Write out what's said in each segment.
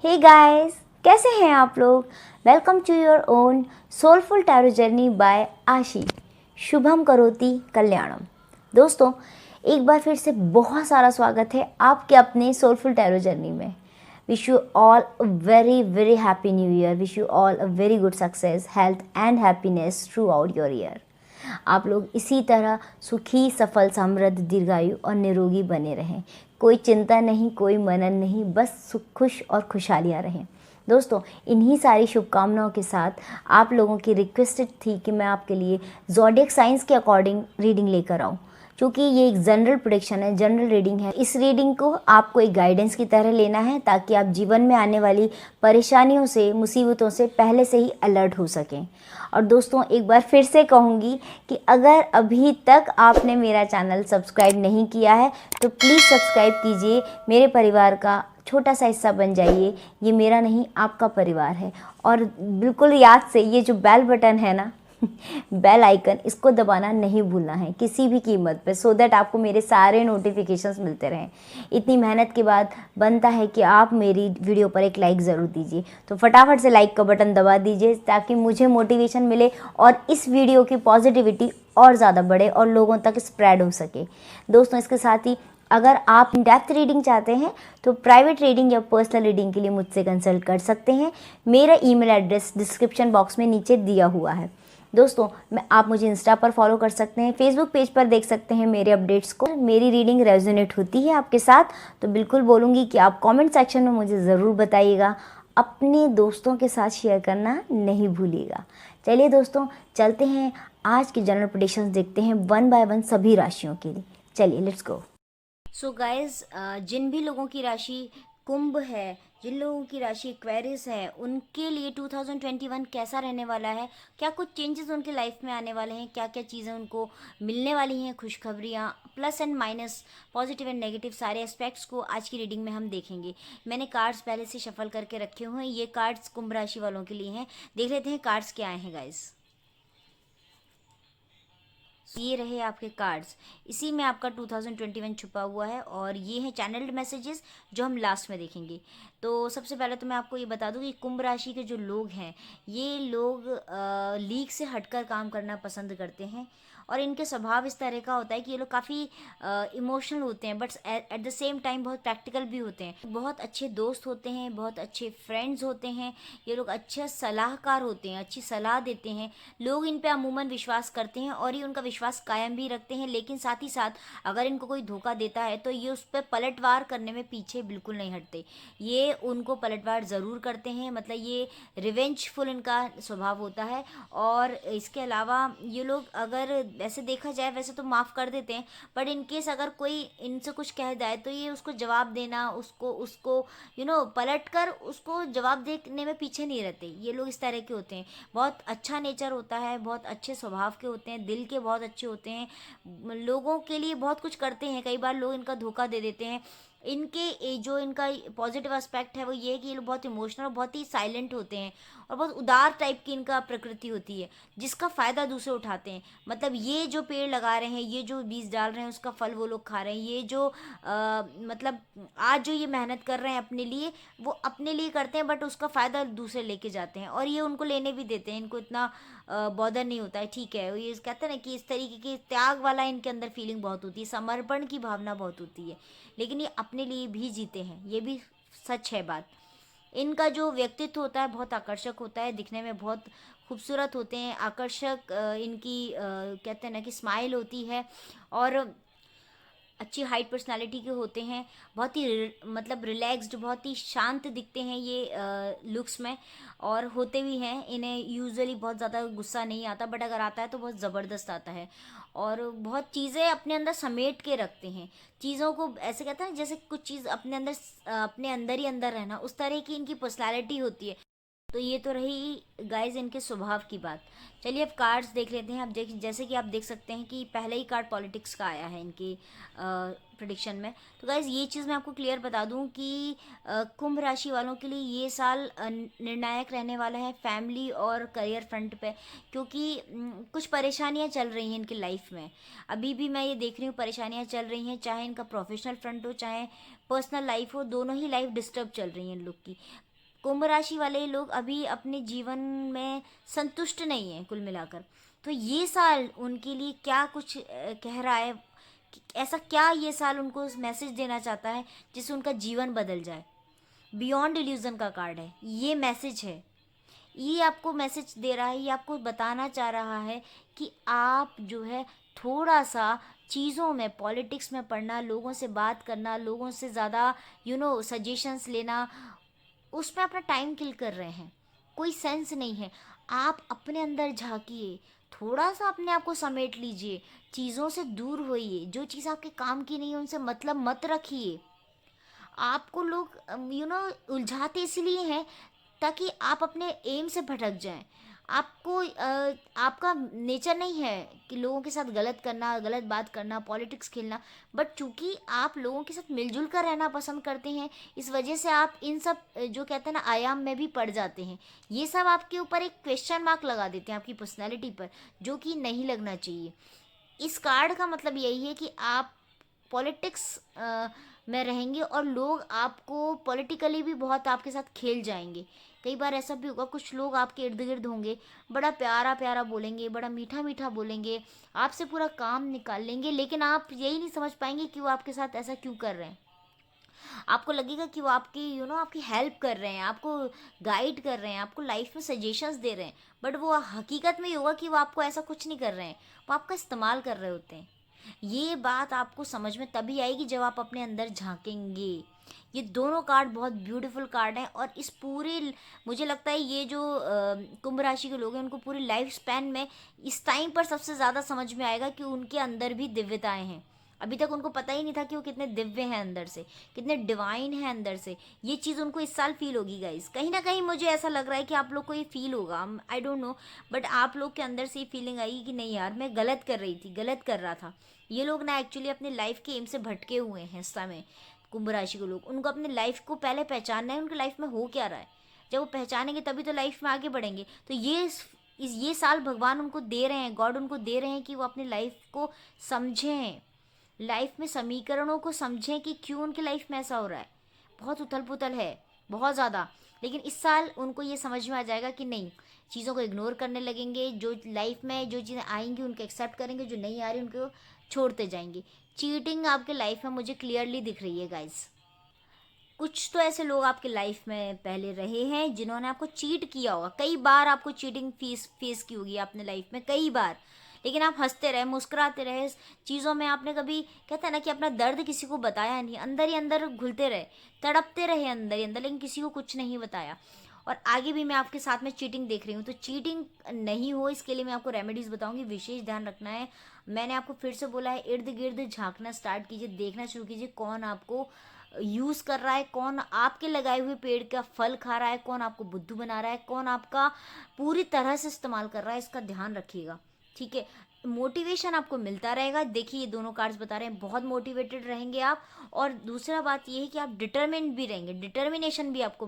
Hey guys, कैसे हैं आप लोग। Welcome to your own soulful tarot journey by Ashi. शुभम करोति कल्याणम। दोस्तों, एक बार फिर से बहुत सारा स्वागत है आपके अपने सोलफुल टैरो जर्नी में। Wish you all a very very happy new year. Wish you all a very good success, health and happiness through out your year. आप लोग इसी तरह सुखी, सफल, समृद्ध, दीर्घायु और निरोगी बने रहें। कोई चिंता नहीं, कोई मनन नहीं, बस सुख, खुश और खुशहालियाँ रहें। दोस्तों, इन्हीं सारी शुभकामनाओं के साथ आप लोगों की रिक्वेस्टेड थी कि मैं आपके लिए ज़ोडिएक साइंस के अकॉर्डिंग रीडिंग लेकर आऊँ। क्योंकि ये एक जनरल प्रेडिक्शन है, जनरल रीडिंग है। इस रीडिंग को आपको एक गाइडेंस की तरह लेना है ताकि आप जीवन में आने वाली परेशानियों से, मुसीबतों से पहले से ही अलर्ट हो सकें। और दोस्तों, एक बार फिर से कहूँगी कि अगर अभी तक आपने मेरा चैनल सब्सक्राइब नहीं किया है तो प्लीज़ सब्सक्राइब कीजिए। मेरे परिवार का छोटा सा हिस्सा बन जाइए। ये मेरा नहीं, आपका परिवार है। और बिल्कुल याद से ये जो बेल बटन है ना, बेल आइकन, इसको दबाना नहीं भूलना है किसी भी कीमत पे, सो दैट आपको मेरे सारे नोटिफिकेशंस मिलते रहें। इतनी मेहनत के बाद बनता है कि आप मेरी वीडियो पर एक लाइक ज़रूर दीजिए। तो फटाफट से लाइक का बटन दबा दीजिए ताकि मुझे मोटिवेशन मिले और इस वीडियो की पॉजिटिविटी और ज़्यादा बढ़े और लोगों तक स्प्रेड हो सके। दोस्तों, इसके साथ ही अगर आप डेप्थ रीडिंग चाहते हैं तो प्राइवेट रीडिंग या पर्सनल रीडिंग के लिए मुझसे कंसल्ट कर सकते हैं। मेरा ईमेल एड्रेस डिस्क्रिप्शन बॉक्स में नीचे दिया हुआ है। दोस्तों, आप मुझे इंस्टा पर फॉलो कर सकते हैं, फेसबुक पेज पर देख सकते हैं मेरे अपडेट्स को। मेरी रीडिंग रेजोनेट होती है आपके साथ तो बिल्कुल बोलूँगी कि आप कमेंट सेक्शन में मुझे ज़रूर बताइएगा। अपने दोस्तों के साथ शेयर करना नहीं भूलिएगा। चलिए दोस्तों, चलते हैं आज की जनरल प्रेडिक्शंस देखते हैं वन बाय वन सभी राशियों के लिए। चलिए, लेट्स गो। सो गाइज, जिन भी लोगों की राशि कुंभ है, जिन लोगों की राशि एक्वेरियस है, उनके लिए 2021 कैसा रहने वाला है, क्या कुछ चेंजेस उनके लाइफ में आने वाले हैं, क्या क्या चीज़ें उनको मिलने वाली हैं, खुशखबरियाँ, plus and minus, positive and negative, सारे एस्पेक्ट्स को आज की रीडिंग में हम देखेंगे। मैंने कार्ड्स पहले से शफल करके रखे हुए हैं। ये कार्ड्स कुंभ राशि वालों के लिए हैं। देख लेते हैं कार्ड्स क्या आए हैं गाइज। ये रहे आपके कार्ड्स। इसी में आपका 2021 छुपा हुआ है और ये हैं चैनल्ड मैसेजेस जो हम लास्ट में देखेंगे। तो सबसे पहले तो मैं आपको ये बता दूं कि कुंभ राशि के जो लोग हैं, ये लोग लीक से हटकर काम करना पसंद करते हैं और इनके स्वभाव इस तरह का होता है कि ये लोग काफ़ी इमोशनल होते हैं but at the same time बहुत प्रैक्टिकल भी होते हैं। बहुत अच्छे दोस्त होते हैं, बहुत अच्छे फ्रेंड्स होते हैं। ये लोग अच्छे सलाहकार होते हैं, अच्छी सलाह देते हैं। लोग इन पे अमूमन विश्वास करते हैं और ये उनका विश्वास कायम भी रखते हैं। लेकिन साथ ही साथ अगर इनको कोई धोखा देता है तो ये उस पर पलटवार करने में पीछे बिल्कुल नहीं हटते। ये उनको पलटवार ज़रूर करते हैं, मतलब ये रिवेंजफुल इनका स्वभाव होता है। और इसके अलावा ये लोग अगर वैसे देखा जाए वैसे तो माफ़ कर देते हैं, बट इनकेस अगर कोई इनसे कुछ कह जाए तो ये उसको जवाब देना, उसको उसको पलट कर उसको जवाब देने में पीछे नहीं रहते। ये लोग इस तरह के होते हैं। बहुत अच्छा नेचर होता है, बहुत अच्छे स्वभाव के होते हैं, दिल के बहुत अच्छे होते हैं, लोगों के लिए बहुत कुछ करते हैं। कई बार लोग इनका धोखा दे देते हैं। इनके जो इनका पॉजिटिव एस्पेक्ट है वो ये है कि ये लोग बहुत इमोशनल और बहुत ही साइलेंट होते हैं और बहुत उदार टाइप की इनका प्रकृति होती है, जिसका फ़ायदा दूसरे उठाते हैं। मतलब ये जो पेड़ लगा रहे हैं, ये जो बीज डाल रहे हैं, उसका फल वो लोग खा रहे हैं। ये जो मतलब आज जो ये मेहनत कर रहे हैं अपने लिए, वो अपने लिए करते हैं बट उसका फ़ायदा दूसरे लेके जाते हैं और ये उनको लेने भी देते हैं। इनको इतना बॉदर नहीं होता है। ठीक है, ये कहते हैं ना कि इस तरीके के त्याग वाला इनके अंदर फीलिंग बहुत होती है, समर्पण की भावना बहुत होती है। लेकिन ये अपने लिए भी जीते हैं, ये भी सच है बात। इनका जो व्यक्तित्व होता है बहुत आकर्षक होता है, दिखने में बहुत खूबसूरत होते हैं, आकर्षक इनकी कहते हैं ना कि स्माइल होती है और अच्छी हाइट पर्सनालिटी के होते हैं। बहुत ही मतलब रिलैक्स्ड, बहुत ही शांत दिखते हैं ये लुक्स में और होते भी हैं। इन्हें यूजुअली बहुत ज़्यादा गुस्सा नहीं आता, बट अगर आता है तो बहुत ज़बरदस्त आता है और बहुत चीज़ें अपने अंदर समेट के रखते हैं। चीज़ों को ऐसे कहते हैं जैसे कुछ चीज़ अपने अंदर ही अंदर रहना, उस तरह की इनकी पर्सनैलिटी होती है। तो ये तो रही गाइज इनके स्वभाव की बात। चलिए अब कार्ड्स देख लेते हैं। अब जैसे कि आप देख सकते हैं कि पहले ही कार्ड पॉलिटिक्स का आया है इनकी प्रिडिक्शन में। तो गाइज ये चीज़ मैं आपको क्लियर बता दूं कि कुंभ राशि वालों के लिए ये साल निर्णायक रहने वाला है फैमिली और करियर फ्रंट पे, क्योंकि कुछ परेशानियां चल रही हैं इनकी लाइफ में। अभी भी मैं ये देख रही हूँ परेशानियां चल रही हैं, चाहे इनका प्रोफेशनल फ्रंट हो चाहे पर्सनल लाइफ हो, दोनों ही लाइफ डिस्टर्ब चल रही हैं इन लोग की। कुंभ राशि वाले लोग अभी अपने जीवन में संतुष्ट नहीं हैं कुल मिलाकर। तो ये साल उनके लिए क्या कुछ कह रहा है, ऐसा क्या ये साल उनको मैसेज देना चाहता है जिससे उनका जीवन बदल जाए। बियॉन्ड इल्यूजन का कार्ड है, ये मैसेज है, ये आपको मैसेज दे रहा है, ये आपको बताना चाह रहा है कि आप जो है थोड़ा सा चीज़ों में, पॉलिटिक्स में पढ़ना, लोगों से बात करना, लोगों से ज़्यादा सजेशंस लेना, उसमें अपना टाइम किल कर रहे हैं, कोई सेंस नहीं है। आप अपने अंदर झांकिए, थोड़ा सा अपने आप को समेट लीजिए, चीज़ों से दूर होइए, जो चीज़ आपके काम की नहीं है उनसे मतलब मत रखिए। आपको लोग उलझाते इसलिए हैं ताकि आप अपने एम से भटक जाएं। आपको आपका नेचर नहीं है कि लोगों के साथ गलत करना, गलत बात करना, पॉलिटिक्स खेलना, बट चूंकि आप लोगों के साथ मिलजुल कर रहना पसंद करते हैं, इस वजह से आप इन सब जो कहते हैं ना आयाम में भी पड़ जाते हैं। ये सब आपके ऊपर एक क्वेश्चन मार्क लगा देते हैं आपकी पर्सनैलिटी पर, जो कि नहीं लगना चाहिए। इस कार्ड का मतलब यही है कि आप पॉलिटिक्स में रहेंगे और लोग आपको पॉलिटिकली भी बहुत आपके साथ खेल जाएंगे। कई बार ऐसा भी होगा, कुछ लोग आपके इर्द गिर्द होंगे, बड़ा प्यारा प्यारा बोलेंगे, बड़ा मीठा मीठा बोलेंगे, आपसे पूरा काम निकाल लेंगे, लेकिन आप यही नहीं समझ पाएंगे कि वो आपके साथ ऐसा क्यों कर रहे हैं। आपको लगेगा कि वो आपकी आपकी हेल्प कर रहे हैं, आपको गाइड कर रहे हैं, आपको लाइफ में सजेशंस दे रहे हैं, बट वो हकीकत में ये होगा कि वो आपको ऐसा कुछ नहीं कर रहे हैं, वो आपका इस्तेमाल कर रहे होते हैं। ये बात आपको समझ में तभी आएगी जब आप अपने अंदर झांकेंगे। ये दोनों कार्ड बहुत ब्यूटीफुल कार्ड हैं, और इस पूरे मुझे लगता है ये जो कुंभ राशि के लोग हैं उनको पूरी लाइफ स्पैन में इस टाइम पर सबसे ज़्यादा समझ में आएगा कि उनके अंदर भी दिव्यताएं हैं। अभी तक उनको पता ही नहीं था कि वो कितने दिव्य हैं अंदर से, कितने डिवाइन हैं अंदर से। ये चीज़ उनको इस साल फील होगी गाइस, कहीं ना कहीं मुझे ऐसा लग रहा है कि आप लोग को ये फील होगा, आई डोंट नो, बट आप लोग के अंदर से ये फीलिंग आई कि नहीं यार मैं गलत कर रही थी, गलत कर रहा था। ये लोग ना एक्चुअली अपने लाइफ के एम से भटके हुए हैं इस समय। कुंभ राशि के लोग, उनको अपने लाइफ को पहले पहचानना है, उनकी लाइफ में हो क्या रहा है। जब वो पहचानेंगे तभी तो लाइफ में आगे बढ़ेंगे। तो ये साल भगवान उनको दे रहे हैं, गॉड उनको दे रहे हैं कि वो अपनी लाइफ को समझें, लाइफ में समीकरणों को समझें कि क्यों उनकी लाइफ में ऐसा हो रहा है। बहुत उथल पुथल है, बहुत ज़्यादा, लेकिन इस साल उनको ये समझ में आ जाएगा कि नहीं, चीज़ों को इग्नोर करने लगेंगे, जो लाइफ में जो चीज़ें आएंगी उनको एक्सेप्ट करेंगे, जो नहीं आ रही उनको छोड़ते जाएंगे। चीटिंग आपके लाइफ में मुझे क्लियरली दिख रही है गाइस। कुछ तो ऐसे लोग आपके लाइफ में पहले रहे हैं जिन्होंने आपको चीट किया होगा, कई बार आपको चीटिंग फेस की होगी आपने लाइफ में कई बार, लेकिन आप हंसते रहे, मुस्कुराते रहे, चीज़ों में आपने कभी, कहते हैं ना कि अपना दर्द किसी को बताया नहीं, अंदर ही अंदर घुलते रहे, तड़पते रहे अंदर ही अंदर, लेकिन किसी को कुछ नहीं बताया। और आगे भी मैं आपके साथ में चीटिंग देख रही हूँ, तो चीटिंग नहीं हो इसके लिए मैं आपको रेमेडीज़ बताऊंगी, विशेष ध्यान रखना है। मैंने आपको फिर से बोला है, इर्द गिर्द झांकना स्टार्ट कीजिए, देखना शुरू कीजिए कौन आपको यूज़ कर रहा है, कौन आपके लगाए हुए पेड़ का फल खा रहा है, कौन आपको बुद्धू बना रहा है, कौन आपका पूरी तरह से इस्तेमाल कर रहा है, इसका ध्यान रखिएगा। ठीक है, मोटिवेशन आपको मिलता रहेगा। देखिए ये दोनों कार्ड्स बता रहे हैं बहुत मोटिवेटेड रहेंगे आप, और दूसरा बात ये है कि आप डिटर्मिन्ड भी रहेंगे, डिटर्मिनेशन भी आपको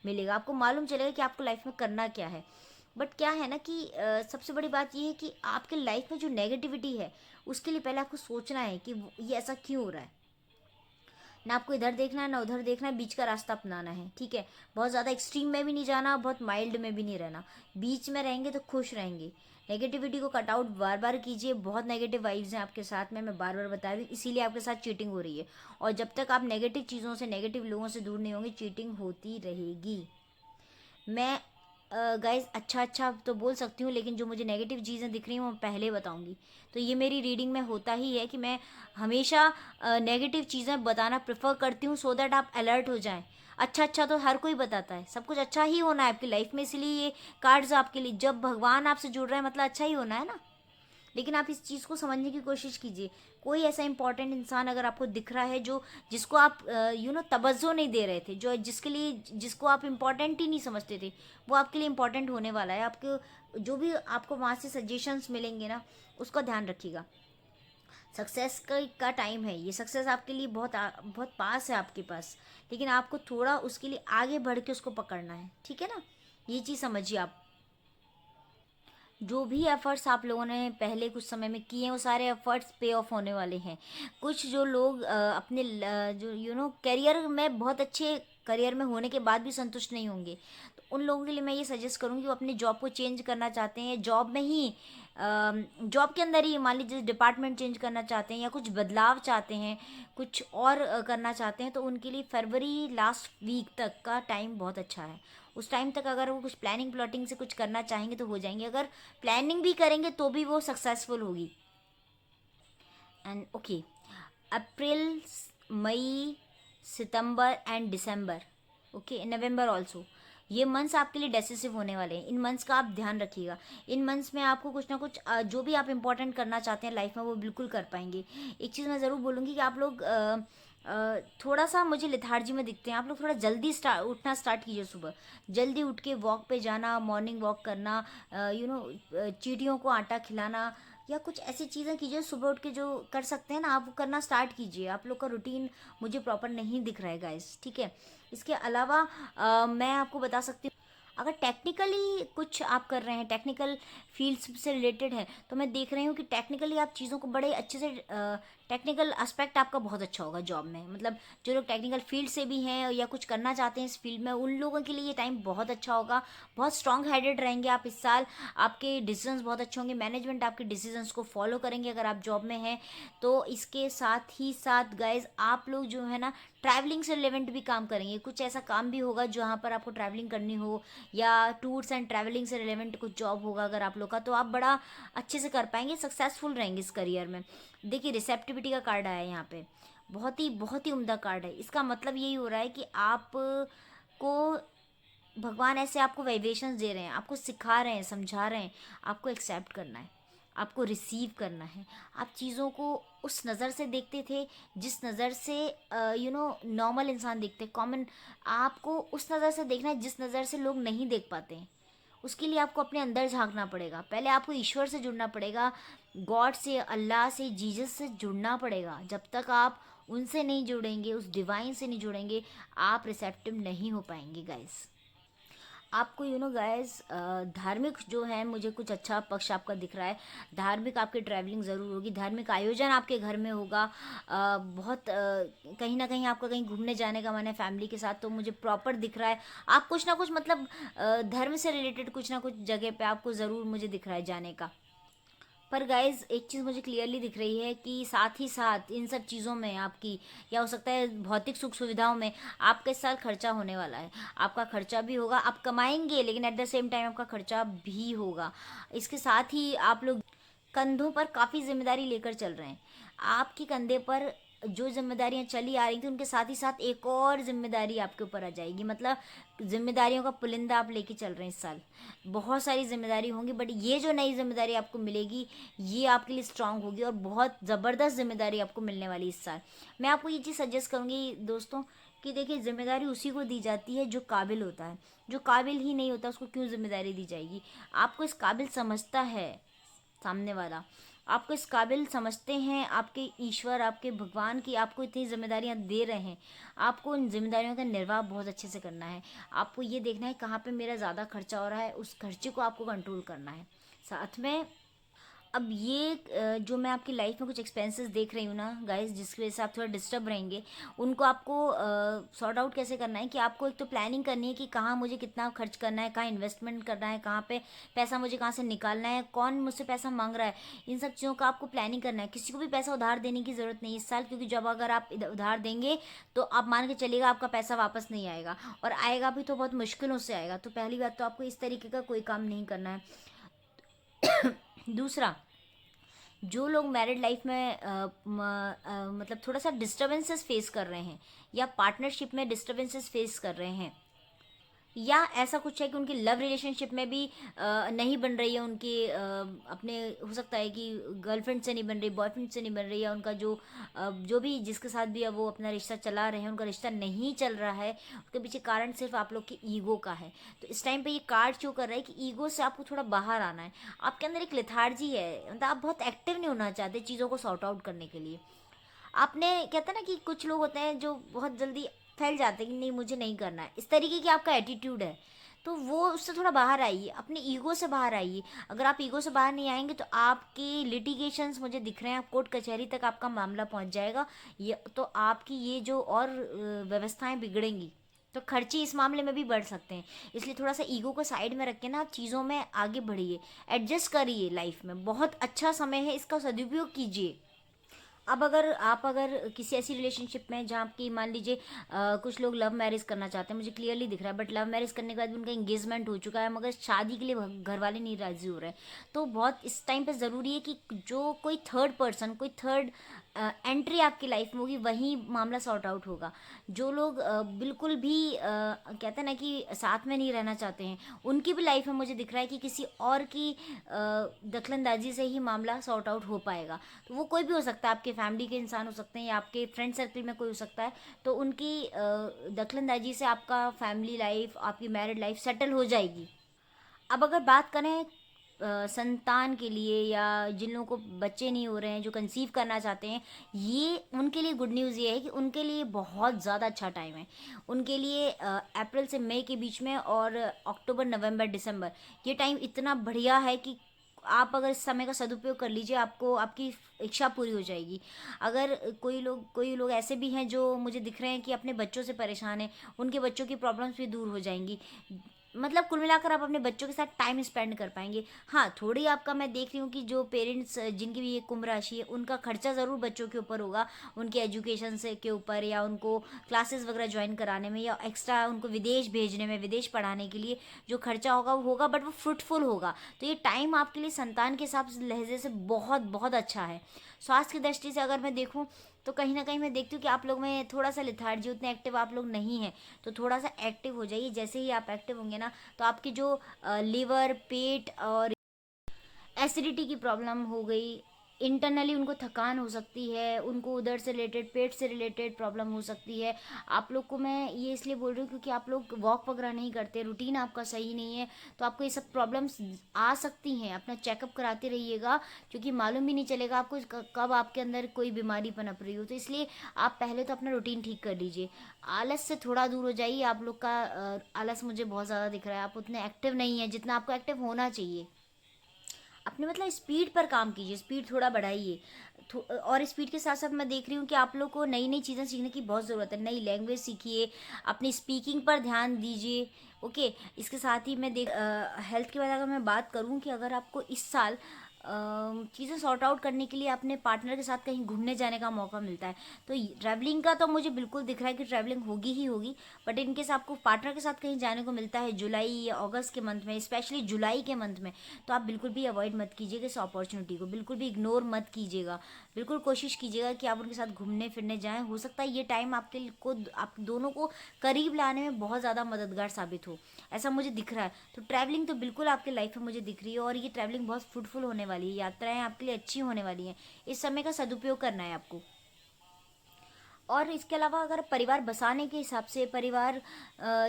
मिलेगा, आपको मालूम चलेगा कि आपको लाइफ में करना क्या है। बट क्या है ना कि सबसे बड़ी बात ये है कि आपके लाइफ में जो नेगेटिविटी है उसके लिए पहले आपको सोचना है कि ये ऐसा क्यों हो रहा है। ना आपको इधर देखना है ना उधर देखना है, बीच का रास्ता अपनाना है। ठीक है, बहुत ज़्यादा एक्सट्रीम में भी नहीं जाना, बहुत माइल्ड में भी नहीं रहना, बीच में रहेंगे तो खुश रहेंगे। नेगेटिविटी को कट आउट बार बार कीजिए, बहुत नेगेटिव वाइब्स हैं आपके साथ में, मैं बार बार बता रही हूँ, इसीलिए आपके साथ चीटिंग हो रही है। और जब तक आप नेगेटिव चीज़ों से, नेगेटिव लोगों से दूर नहीं होंगे, चीटिंग होती रहेगी। मैं गाइस अच्छा अच्छा तो बोल सकती हूँ, लेकिन जो मुझे नेगेटिव चीज़ें दिख रही हैं वो मैं पहले बताऊँगी। तो ये मेरी रीडिंग में होता ही है कि मैं हमेशा नेगेटिव चीज़ें बताना प्रेफर करती हूँ, सो दैट आप अलर्ट हो जाएं। अच्छा अच्छा तो हर कोई बताता है, सब कुछ अच्छा ही होना है आपकी लाइफ में, इसलिए ये कार्ड्स आपके लिए, जब भगवान आपसे जुड़ रहे हैं मतलब अच्छा ही होना है ना। लेकिन आप इस चीज़ को समझने की कोशिश कीजिए, कोई ऐसा इंपॉर्टेंट इंसान अगर आपको दिख रहा है जो जिसको आप तवज्जो नहीं दे रहे थे, जो जिसके लिए जिसको आप इम्पॉर्टेंट ही नहीं समझते थे, वो आपके लिए इम्पॉर्टेंट होने वाला है। आपके जो भी आपको वहाँ से सजेशंस मिलेंगे ना, उसका ध्यान रखिएगा। सक्सेस का टाइम है, ये सक्सेस आपके लिए बहुत पास है आपके पास, लेकिन आपको थोड़ा उसके लिए आगे बढ़ के उसको पकड़ना है। ठीक है ना, ये चीज़ समझिए आप। जो भी एफर्ट्स आप लोगों ने पहले कुछ समय में किए हैं वो सारे एफर्ट्स पे ऑफ होने वाले हैं। कुछ जो लोग अपने जो करियर में बहुत अच्छे करियर में होने के बाद भी संतुष्ट नहीं होंगे, तो उन लोगों के लिए मैं ये सजेस्ट करूँगी वो अपने जॉब को चेंज करना चाहते हैं, जॉब में ही जॉब के अंदर ही मान लीजिए डिपार्टमेंट चेंज करना चाहते हैं या कुछ बदलाव चाहते हैं, कुछ और करना चाहते हैं, तो उनके लिए फरवरी लास्ट वीक तक का टाइम बहुत अच्छा है। उस टाइम तक अगर वो कुछ प्लानिंग प्लॉटिंग से कुछ करना चाहेंगे तो हो जाएंगे, अगर प्लानिंग भी करेंगे तो भी वो सक्सेसफुल होगी। And okay, April, May, September and December, okay, November also, ये मंथ्स आपके लिए डेसिसिव होने वाले हैं। इन मंथ्स का आप ध्यान रखिएगा। इन मंथ्स में आपको कुछ ना कुछ जो भी आप इंपॉर्टेंट करना चाहते हैं लाइफ में वो बिल्कुल कर पाएंगे। एक चीज़ मैं ज़रूर बोलूँगी कि आप लोग थोड़ा सा मुझे लेथार्जी में दिखते हैं, आप लोग थोड़ा जल्दी उठना स्टार्ट कीजिए। सुबह जल्दी उठ के वॉक पे जाना, मॉर्निंग वॉक करना, चींटियों को आटा खिलाना या कुछ ऐसी चीज़ें कीजिए सुबह उठ के जो कर सकते हैं ना, आप वो करना स्टार्ट कीजिए। आप लोग का रूटीन मुझे प्रॉपर नहीं दिख रहा है गाइस, ठीक है। इसके अलावा मैं आपको बता सकती हूँ, अगर टेक्निकली कुछ आप कर रहे हैं, टेक्निकल फील्ड्स से रिलेटेड है, तो मैं देख रही हूँ कि टेक्निकली आप चीज़ों को बड़े अच्छे से टेक्निकल एस्पेक्ट आपका बहुत अच्छा होगा जॉब में। मतलब जो लोग टेक्निकल फील्ड से भी हैं या कुछ करना चाहते हैं इस फील्ड में, उन लोगों के लिए ये टाइम बहुत अच्छा होगा। बहुत स्ट्रॉन्ग हेडेड रहेंगे आप इस साल, आपके डिसीजंस बहुत अच्छे होंगे, मैनेजमेंट आपके डिसीजंस को फॉलो करेंगे अगर आप जॉब में हैं तो। इसके साथ ही साथ गाइज आप लोग जो है ना ट्रैवलिंग से रिलेवेंट भी काम करेंगे। कुछ ऐसा काम भी होगा जहाँ पर आपको ट्रैवलिंग करनी हो या टूर्स एंड ट्रैवलिंग से रिलेवेंट कुछ जॉब होगा अगर आप लोग का, तो आप बड़ा अच्छे से कर पाएंगे, सक्सेसफुल रहेंगे इस करियर में। देखिए रिसेप्टिविटी का कार्ड आया है यहाँ पे, बहुत ही उम्दा कार्ड है। इसका मतलब यही हो रहा है कि आप को भगवान ऐसे आपको वाइब्रेशंस दे रहे हैं, आपको सिखा रहे हैं, समझा रहे हैं, आपको एक्सेप्ट करना है, आपको रिसीव करना है। आप चीज़ों को उस नज़र से देखते थे जिस नज़र से नॉर्मल इंसान देखते, कॉमन, आपको उस नज़र से देखना है जिस नज़र से लोग नहीं देख पाते हैं। उसके लिए आपको अपने अंदर झांकना पड़ेगा। पहले आपको ईश्वर से जुड़ना पड़ेगा, गॉड से, अल्लाह से, जीसस से जुड़ना पड़ेगा। जब तक आप उनसे नहीं जुड़ेंगे, उस डिवाइन से नहीं जुड़ेंगे, आप रिसेप्टिव नहीं हो पाएंगे गाइस। आपको गाइस धार्मिक जो है, मुझे कुछ अच्छा पक्ष आपका दिख रहा है। धार्मिक आपकी ट्रैवलिंग ज़रूर होगी, धार्मिक आयोजन आपके घर में होगा। बहुत कहीं ना कहीं आपका कहीं घूमने जाने का मन है फैमिली के साथ, तो मुझे प्रॉपर दिख रहा है। आप कुछ ना कुछ मतलब धर्म से रिलेटेड कुछ ना कुछ जगह पे आपको ज़रूर मुझे दिख रहा है जाने का। पर गाइज एक चीज़ मुझे क्लियरली दिख रही है कि साथ ही साथ इन सब चीज़ों में आपकी, या हो सकता है भौतिक सुख सुविधाओं में, आपका इस साल खर्चा होने वाला है। आपका खर्चा भी होगा, आप कमाएंगे लेकिन एट द सेम टाइम आपका खर्चा भी होगा। इसके साथ ही आप लोग कंधों पर काफ़ी जिम्मेदारी लेकर चल रहे हैं। आपके कंधे पर जो जिम्मेदारियां चली आ रही थी उनके साथ ही साथ एक और जिम्मेदारी आपके ऊपर आ जाएगी। मतलब जिम्मेदारियों का पुलिंदा आप लेके चल रहे हैं इस साल। बहुत सारी जिम्मेदारी होंगी, बट ये जो नई जिम्मेदारी आपको मिलेगी ये आपके लिए स्ट्रांग होगी और बहुत ज़बरदस्त जिम्मेदारी आपको मिलने वाली इस साल। मैं आपको ये चीज़ सजेस्ट करूँगी दोस्तों कि देखिए जिम्मेदारी उसी को दी जाती है जो काबिल होता है। जो काबिल ही नहीं होता उसको क्यों जिम्मेदारी दी जाएगी। आपको इस काबिल समझता है सामने वाला, आपको इस काबिल समझते हैं आपके ईश्वर, आपके भगवान की आपको इतनी जिम्मेदारियां दे रहे हैं। आपको उन जिम्मेदारियों का निर्वाह बहुत अच्छे से करना है। आपको ये देखना है कहाँ पे मेरा ज़्यादा खर्चा हो रहा है, उस खर्चे को आपको कंट्रोल करना है। साथ में अब ये जो मैं आपकी लाइफ में कुछ एक्सपेंसेस देख रही हूँ ना गाइस, जिसकी वजह से आप थोड़ा डिस्टर्ब रहेंगे, उनको आपको सॉर्ट आउट कैसे करना है कि आपको एक तो प्लानिंग करनी है कि कहाँ मुझे कितना खर्च करना है, कहाँ इन्वेस्टमेंट करना है, कहाँ पे पैसा मुझे कहाँ से निकालना है, कौन मुझसे पैसा मांग रहा है। इन सब चीज़ों का आपको प्लानिंग करना है। किसी को भी पैसा उधार देने की ज़रूरत नहीं इस साल, क्योंकि जब अगर आप उधार देंगे तो आप मान के चलिएगा आपका पैसा वापस नहीं आएगा, और आएगा भी तो बहुत मुश्किलों से आएगा। तो पहली बात तो आपको इस तरीके का कोई काम नहीं करना है। दूसरा, जो लोग मैरिड लाइफ में मतलब थोड़ा सा डिस्टर्बेंसेस फेस कर रहे हैं या पार्टनरशिप में डिस्टर्बेंसेस फेस कर रहे हैं, या ऐसा कुछ है कि उनकी लव रिलेशनशिप में भी नहीं बन रही है, उनकी अपने हो सकता है कि गर्लफ्रेंड से नहीं बन रही, बॉयफ्रेंड से नहीं बन रही, या उनका जो भी जिसके साथ भी अब वो अपना रिश्ता चला रहे हैं उनका रिश्ता नहीं चल रहा है, उसके पीछे कारण सिर्फ आप लोग के ईगो का है। तो इस टाइम पे ये कार्ड शो कर रहा है कि ईगो से आपको थोड़ा बाहर आना है। आपके अंदर एक लेथार्जी है, मतलब आप बहुत एक्टिव नहीं होना चाहते चीज़ों को सॉर्ट आउट करने के लिए। आपने कहते हैं ना कि कुछ लोग होते हैं जो बहुत जल्दी फैल जाते हैं कि नहीं मुझे नहीं करना है, इस तरीके की आपका एटीट्यूड है। तो वो उससे थोड़ा बाहर आइए, अपने ईगो से बाहर आइए। अगर आप ईगो से बाहर नहीं आएंगे तो आपके लिटिगेशंस मुझे दिख रहे हैं, आप कोर्ट कचहरी तक आपका मामला पहुंच जाएगा। ये तो आपकी ये जो और व्यवस्थाएं बिगड़ेंगी, तो खर्चे इस मामले में भी बढ़ सकते हैं। इसलिए थोड़ा सा ईगो को साइड में रख के ना आप चीज़ों में आगे बढ़िए, एडजस्ट करिए लाइफ में। बहुत अच्छा समय है, इसका सदुपयोग कीजिए। अब अगर किसी ऐसी रिलेशनशिप में जहाँ आपकी मान लीजिए कुछ लोग लव मैरिज करना चाहते हैं, मुझे क्लियरली दिख रहा है, बट लव मैरिज करने के बाद भी उनका एंगेजमेंट हो चुका है, मगर शादी के लिए घर वाले नहीं राजी हो रहे हैं। तो बहुत इस टाइम पे ज़रूरी है कि जो कोई थर्ड पर्सन, कोई थर्ड एंट्री आपकी लाइफ में होगी, वहीं मामला सॉर्ट आउट होगा। जो लोग बिल्कुल भी कहते हैं ना कि साथ में नहीं रहना चाहते हैं, उनकी भी लाइफ में मुझे दिख रहा है कि किसी और की दखलंदाजी से ही मामला सॉर्ट आउट हो पाएगा। तो वो कोई भी हो सकता है, आपके फैमिली के इंसान हो सकते हैं या आपके फ्रेंड सर्कल में कोई हो सकता है। तो उनकी दखलंदाजी से आपका फैमिली लाइफ, आपकी मैरिड लाइफ सेटल हो जाएगी। अब अगर बात करें संतान के लिए, या जिन लोगों को बच्चे नहीं हो रहे हैं, जो कंसीव करना चाहते हैं, ये उनके लिए गुड न्यूज़ ये है कि उनके लिए बहुत ज़्यादा अच्छा टाइम है। उनके लिए अप्रैल से मई के बीच में और अक्टूबर नवंबर दिसंबर, ये टाइम इतना बढ़िया है कि आप अगर इस समय का सदुपयोग कर लीजिए, आपको आपकी इच्छा पूरी हो जाएगी। अगर कोई लोग ऐसे भी हैं जो मुझे दिख रहे हैं कि अपने बच्चों से परेशान हैं, उनके बच्चों की प्रॉब्लम्स भी दूर हो जाएंगी। मतलब कुल मिलाकर आप अपने बच्चों के साथ टाइम स्पेंड कर पाएंगे। हाँ, थोड़ी आपका मैं देख रही हूँ कि जो पेरेंट्स जिनकी भी ये कुंभ राशि है, उनका खर्चा ज़रूर बच्चों के ऊपर होगा, उनके एजुकेशन से के ऊपर, या उनको क्लासेस वगैरह ज्वाइन कराने में, या एक्स्ट्रा उनको विदेश भेजने में, विदेश पढ़ाने के लिए जो खर्चा होगा वो होगा, बट वो फ्रूटफुल होगा। तो ये टाइम आपके लिए संतान के हिसाब से लहजे से बहुत बहुत अच्छा है। स्वास्थ्य की दृष्टि से अगर मैं देखूँ तो कहीं ना कहीं मैं देखती हूँ कि आप लोग में थोड़ा सा लिथार्जी, उतने एक्टिव आप लोग नहीं हैं। तो थोड़ा सा एक्टिव हो जाइए। जैसे ही आप एक्टिव होंगे ना, तो आपकी जो लीवर, पेट और एसिडिटी की प्रॉब्लम हो गई, इंटरनली उनको थकान हो सकती है, उनको उधर से रिलेटेड, पेट से रिलेटेड प्रॉब्लम हो सकती है। आप लोग को मैं ये इसलिए बोल रही हूँ क्योंकि आप लोग वॉक वगैरह नहीं करते, रूटीन आपका सही नहीं है, तो आपको ये सब प्रॉब्लम्स आ सकती हैं। अपना चेकअप कराते रहिएगा, क्योंकि मालूम भी नहीं चलेगा आपको कब आपके अंदर कोई बीमारी पनप रही हो। तो इसलिए आप पहले तो अपना रूटीन ठीक कर लीजिए। आलस से थोड़ा दूर हो जाइए। आप लोग का आलस मुझे बहुत ज़्यादा दिख रहा है, आप उतने एक्टिव नहीं हैं जितना आपको एक्टिव होना चाहिए। अपने मतलब स्पीड पर काम कीजिए, स्पीड थोड़ा बढ़ाइए। और स्पीड के साथ साथ मैं देख रही हूँ कि आप लोग को नई नई चीज़ें सीखने की बहुत ज़रूरत है। नई लैंग्वेज सीखिए, अपनी स्पीकिंग पर ध्यान दीजिए। ओके, इसके साथ ही मैं हेल्थ के बारे में अगर मैं बात करूँ कि अगर आपको इस साल चीज़ें सॉर्ट आउट करने के लिए अपने पार्टनर के साथ कहीं घूमने जाने का मौका मिलता है, तो ट्रैवलिंग का तो मुझे बिल्कुल दिख रहा है कि ट्रैवलिंग होगी ही होगी। बट इनकेस आपको पार्टनर के साथ कहीं जाने को मिलता है जुलाई या अगस्त के मंथ में, स्पेशली जुलाई के मंथ में, तो आप बिल्कुल भी अवॉइड मत कीजिएगा इस अपॉर्चुनिटी को, बिल्कुल भी इग्नोर मत कीजिएगा। बिल्कुल कोशिश कीजिएगा कि आप उनके साथ घूमने फिरने जाएं। हो सकता है ये टाइम आप दोनों को करीब लाने में बहुत ज़्यादा मददगार साबित हो, ऐसा मुझे दिख रहा है। तो ट्रैवलिंग तो बिल्कुल आपके लाइफ में मुझे दिख रही है, और ये ट्रैवलिंग बहुत फ्रूटफुल होने वाली है, यात्राएं आपके लिए अच्छी होने वाली हैं। इस समय का सदुपयोग करना है आपको। और इसके अलावा अगर परिवार बसाने के हिसाब से,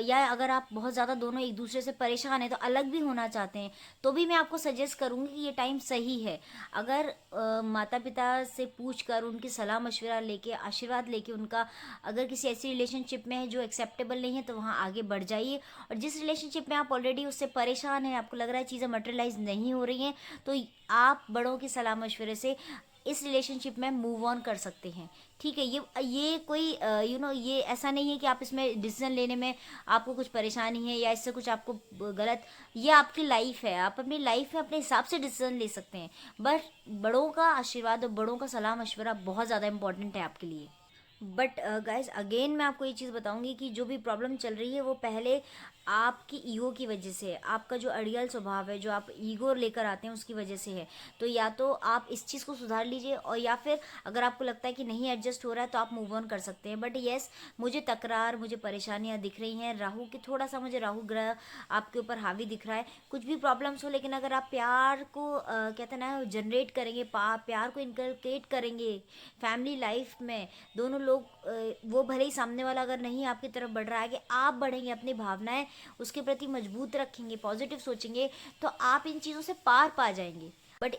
या अगर आप बहुत ज़्यादा दोनों एक दूसरे से परेशान हैं, तो अलग भी होना चाहते हैं, तो भी मैं आपको सजेस्ट करूँगी कि ये टाइम सही है। अगर माता पिता से पूछ कर, उनकी सलाह मशवरा लेके, आशीर्वाद लेके, उनका अगर किसी ऐसी रिलेशनशिप में है जो एक्सेप्टेबल नहीं है, तो वहाँ आगे बढ़ जाइए। और जिस रिलेशनशिप में आप ऑलरेडी उससे परेशान हैं, आपको लग रहा है चीज़ें मटेरियलाइज नहीं हो रही हैं, तो आप बड़ों की सलाह मशवरे से इस रिलेशनशिप में मूव ऑन कर सकते हैं। ठीक है, ये कोई ये ऐसा नहीं है कि आप इसमें डिसीजन लेने में आपको कुछ परेशानी है या इससे कुछ आपको गलत, ये आपकी लाइफ है, आप अपनी लाइफ में अपने हिसाब से डिसीजन ले सकते हैं। बट बड़ों का आशीर्वाद और बड़ों का सलाह मशवरा बहुत ज़्यादा इंपॉर्टेंट है आपके लिए। बट गाइज अगेन मैं आपको ये चीज़ बताऊंगी कि जो भी प्रॉब्लम चल रही है वो पहले आपकी ईगो की वजह से है। आपका जो अड़ियल स्वभाव है, जो आप ईगो लेकर आते हैं, उसकी वजह से है। तो या तो आप इस चीज़ को सुधार लीजिए, और या फिर अगर आपको लगता है कि नहीं एडजस्ट हो रहा है तो आप मूव ऑन कर सकते हैं। बट येस, मुझे तकरार, मुझे परेशानियाँ दिख रही हैं। राहु की थोड़ा सा मुझे राहु ग्रह आपके ऊपर हावी दिख रहा है। कुछ भी प्रॉब्लम्स हो, लेकिन अगर आप प्यार को कहते हैं ना जनरेट करेंगे, प्यार को इनकलकेट करेंगे फैमिली लाइफ में, दोनों लोग वो भले ही सामने वाला अगर नहीं आपकी तरफ बढ़ रहा है, कि आप बढ़ेंगे, अपनी भावनाएं उसके प्रति मजबूत रखेंगे, पॉजिटिव सोचेंगे, तो आप इन चीज़ों से पार पा जाएंगे। बट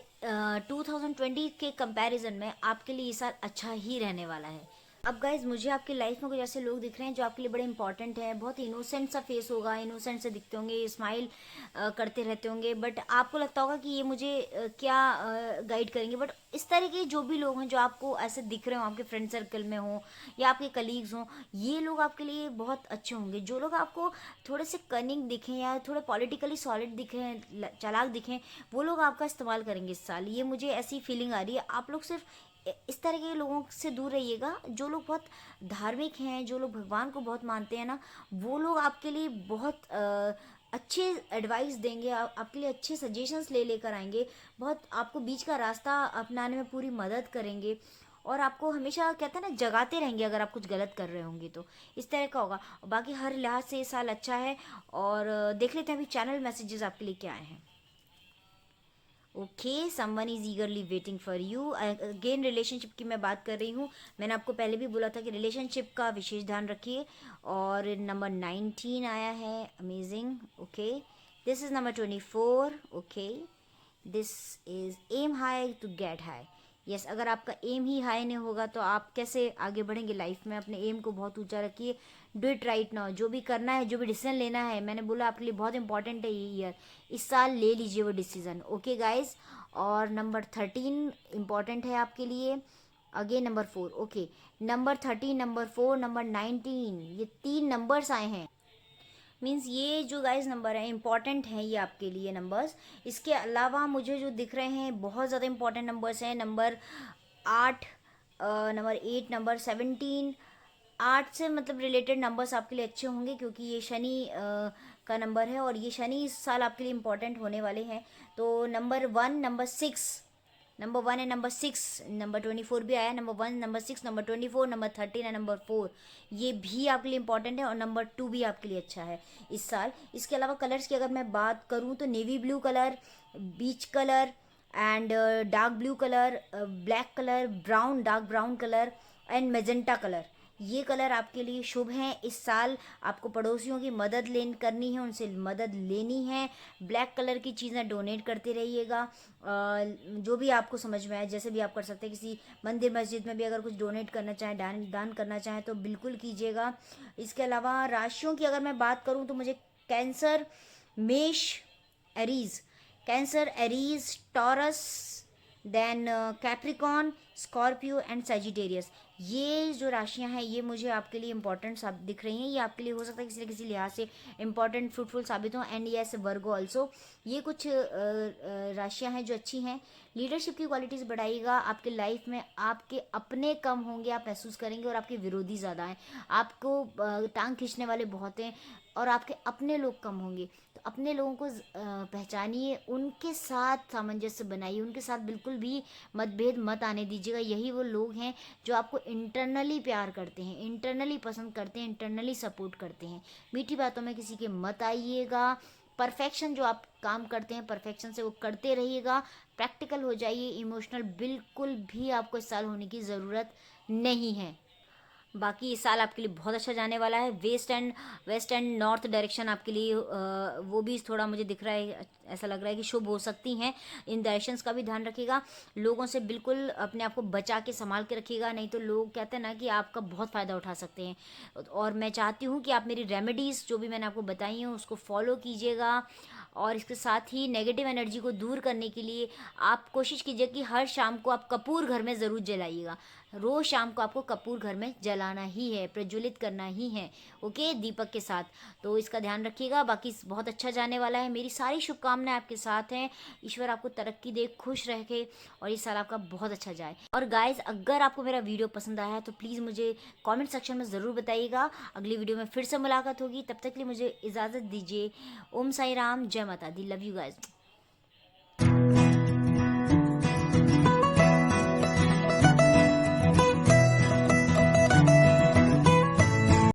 2020 के कंपैरिजन में आपके लिए ये साल अच्छा ही रहने वाला है। अब गाइज मुझे आपकी लाइफ में कुछ ऐसे लोग दिख रहे हैं जो आपके लिए बड़े इंपॉर्टेंट हैं। बहुत इनोसेंट सा फेस होगा, इनोसेंट से दिखते होंगे, स्माइल करते रहते होंगे, बट आपको लगता होगा कि ये मुझे क्या गाइड करेंगे। बट इस तरह के जो भी लोग हैं जो आपको ऐसे दिख रहे हो, आपके फ्रेंड सर्कल में हो या आपके कलीग्स हों, ये लोग आपके लिए बहुत अच्छे होंगे। जो लोग आपको थोड़े से कनिंग दिखें या थोड़े पॉलिटिकली सॉलिड दिखें, चालाक दिखें, वो लोग आपका इस्तेमाल करेंगे इस साल। ये मुझे ऐसी फीलिंग आ रही है। आप लोग सिर्फ इस तरह के लोगों से दूर रहिएगा। जो लोग बहुत धार्मिक हैं, जो लोग भगवान को बहुत मानते हैं ना, वो लोग आपके लिए बहुत अच्छे एडवाइस देंगे, आपके लिए अच्छे सजेशंस लेकर आएंगे, बहुत आपको बीच का रास्ता अपनाने में पूरी मदद करेंगे और आपको हमेशा कहते हैं ना जगाते रहेंगे अगर आप कुछ गलत कर रहे होंगे तो। इस तरह का होगा। बाकी हर लिहाज से ये साल अच्छा है। और देख लेते हैं अभी चैनल मैसेजेस आपके लिए क्या आए हैं। Okay, someone is ईगरली waiting for you. Again relationship की मैं बात कर रही हूँ। मैंने आपको पहले भी बोला था कि रिलेशनशिप का विशेष ध्यान रखिए। और नंबर 19 आया है, amazing. Okay, this is number 24। Okay, this is aim high to get high. Yes, अगर आपका एम ही हाई नहीं होगा तो आप कैसे आगे बढ़ेंगे लाइफ में। अपने एम को बहुत ऊंचा रखिए। Do it right now. जो भी करना है, जो भी डिसीजन लेना है, मैंने बोला आपके लिए बहुत इंपॉर्टेंट है ये ईयर, इस साल ले लीजिए वो डिसीजन। Okay guys. और नंबर 13 इम्पॉर्टेंट है आपके लिए। Again number 4। Okay, number 13, number 4, number 19, ये 3 नंबर्स आए हैं। मीन्स ये जो गाइस नंबर है इंपॉर्टेंट है ये आपके लिए नंबर्स। इसके अलावा मुझे जो दिख रहे हैं बहुत ज़्यादा इंपॉर्टेंट नंबर्स हैं। Number 8, number 8, number 17। 8 से मतलब रिलेटेड नंबर्स आपके लिए अच्छे होंगे क्योंकि ये शनि का नंबर है और ये शनि इस साल आपके लिए इंपॉर्टेंट होने वाले हैं। तो number 1, number 6, number 1 and number 6, number 24 भी आया। Number 1, number 6, number 24, number 13 and number 4, ये भी आपके लिए इंपॉर्टेंट है। और नंबर 2 भी आपके लिए अच्छा है इस साल। इसके अलावा कलर्स की अगर मैं बात करूँ तो navy blue colour, beach colour and dark blue colour, black colour, brown, dark brown colour and magenta colour, ये कलर आपके लिए शुभ हैं इस साल। आपको पड़ोसियों की मदद करनी है, उनसे मदद लेनी है। ब्लैक कलर की चीज़ें डोनेट करते रहिएगा। जो भी आपको समझ में आए, जैसे भी आप कर सकते हैं। किसी मंदिर मस्जिद में भी अगर कुछ डोनेट करना चाहें, दान करना चाहें तो बिल्कुल कीजिएगा। इसके अलावा राशियों की अगर मैं बात करूँ तो मुझे कैंसर, मेष, Aries, Cancer, Aries, Taurus, then Capricorn, Scorpio and Sagittarius, ये जो राशियां हैं ये मुझे आपके लिए इंपॉर्टेंट दिख रही हैं। ये आपके लिए हो सकता है किसी न किसी लिहाज से इंपॉर्टेंट, फ्रूटफुल साबित हो। एंड यस, वर्गो ऑल्सो, ये कुछ राशियां हैं जो अच्छी हैं। लीडरशिप की क्वालिटीज़ बढ़ाइएगा। आपके लाइफ में आपके अपने कम होंगे, आप महसूस करेंगे, और आपके विरोधी ज़्यादा हैं। आपको टांग खींचने वाले बहुत हैं और आपके अपने लोग कम होंगे। तो अपने लोगों को पहचानिए, उनके साथ सामंजस्य बनाइए, उनके साथ बिल्कुल भी मतभेद मत आने दीजिएगा। यही वो लोग हैं जो आपको इंटरनली प्यार करते हैं, इंटरनली पसंद करते हैं, इंटरनली सपोर्ट करते हैं। मीठी बातों में किसी के मत आइएगा। परफेक्शन जो आप काम करते हैं, परफेक्शन से वो करते रहिएगा। प्रैक्टिकल हो जाइए। इमोशनल बिल्कुल भी आपको इस साल होने की ज़रूरत नहीं है। बाकी इस साल आपके लिए बहुत अच्छा जाने वाला है। वेस्ट एंड नॉर्थ डायरेक्शन आपके लिए वो भी थोड़ा मुझे दिख रहा है, ऐसा लग रहा है कि शुभ हो सकती हैं। इन डायरेक्शंस का भी ध्यान रखिएगा। लोगों से बिल्कुल अपने आप को बचा के संभाल के रखिएगा, नहीं तो लोग कहते हैं ना कि आपका बहुत फ़ायदा उठा सकते हैं। और मैं चाहती हूँ कि आप मेरी रेमेडीज़ जो भी मैंने आपको बताई हैं उसको फॉलो कीजिएगा। और इसके साथ ही नेगेटिव एनर्जी को दूर करने के लिए आप कोशिश कीजिए कि हर शाम को आप कपूर घर में ज़रूर जलाइएगा। रोज़ शाम को आपको कपूर घर में जलाना ही है, प्रज्वलित करना ही है। ओके, दीपक के साथ। तो इसका ध्यान रखिएगा। बाकी बहुत अच्छा जाने वाला है। मेरी सारी शुभकामनाएं आपके साथ हैं। ईश्वर आपको तरक्की दे, खुश रखे और इस साल आपका बहुत अच्छा जाए। और गाइज, अगर आपको मेरा वीडियो पसंद आया है तो प्लीज़ मुझे कमेंट सेक्शन में ज़रूर बताइएगा। अगली वीडियो में फिर से मुलाकात होगी, तब तक के लिए मुझे इजाज़त दीजिए। ओम साई राम, जय माता दी। Love you guys.